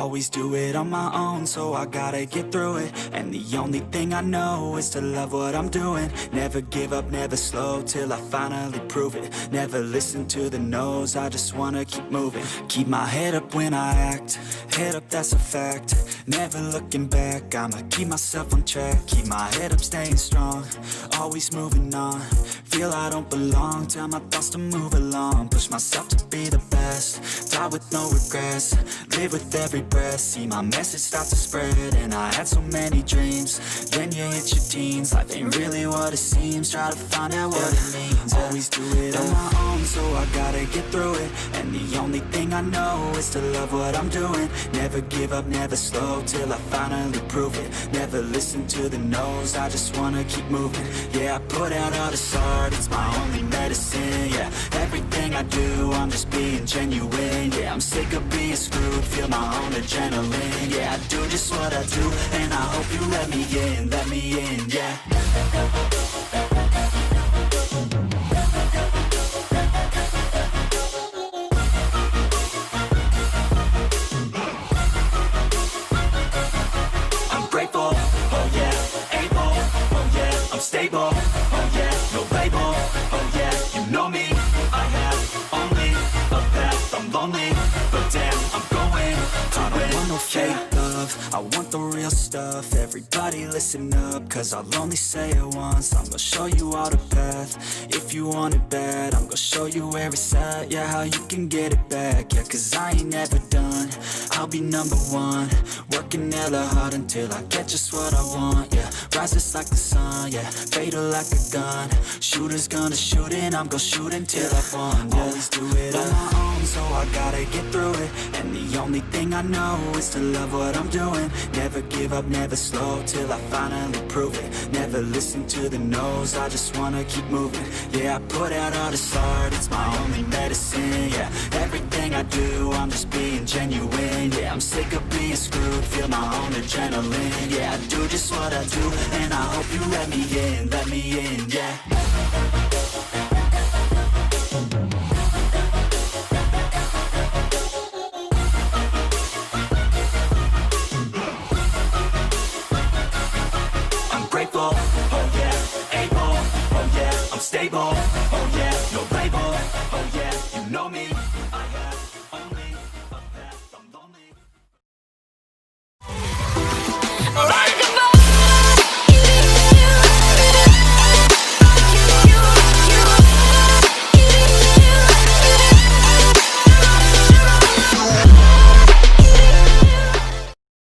Always do it on my own, so I gotta get through it. And the only thing I know is to love what I'm doing. Never give up, never slow, till I finally prove it. Never listen to the no's, I just wanna keep moving. Keep my head up when I act, head up, that's a fact. Never looking back, I'ma keep myself on track. Keep my head up, staying strong, always moving on. Feel I don't belong, tell my thoughts to move along. Push myself to be the best, die with no regrets. Live with every breath, see my message start to spread. And I had so many dreams, then you hit your teens. Life ain't really what it seems, try to find out what it means. Always do it on my own, so I gotta get through it. And the only thing I know is to love what I'm doing. Never give up, never slow, till I finally prove it. Never listen to the no's, I just wanna keep moving. Yeah, I put out all this art, it's my only medicine. Yeah, everything I do, I'm just being genuine. Yeah, I'm sick of being screwed, feel my own adrenaline. Yeah, I do just what I do, and I hope you let me in, yeah. I'm grateful, oh yeah, able, oh yeah, I'm stable, oh yeah, no label, oh yeah, you know me, I have only a path, I'm lonely, but damn, I'm going to win. I don't want no fake love, I want the real stuff. Everybody listen up, cause I'll only say it once. I'm gonna show you all the path, if you want it bad. I'm gonna show you where it's at, yeah, how you can get it back. Yeah, cause I ain't never done, I'll be number one. Working hella hard until I get just what I want, yeah. Rises like the sun, yeah, fatal like a gun. Shooter's gonna shoot and I'm gonna shoot until I won, yeah. Always do it on my own, so I gotta get through it. And the only thing I know is to love what I'm doing. Never give up, never slow, till I finally prove it. Never listen to the no's, I just wanna keep moving. Yeah, I put out all this art, it's my only medicine. Yeah, everything I do, I'm just being genuine. Yeah, I'm sick of being screwed, feel my own adrenaline. Yeah, I do just what I do, and I hope you let me in, yeah. I'm grateful, oh yeah, able, oh yeah, I'm stable,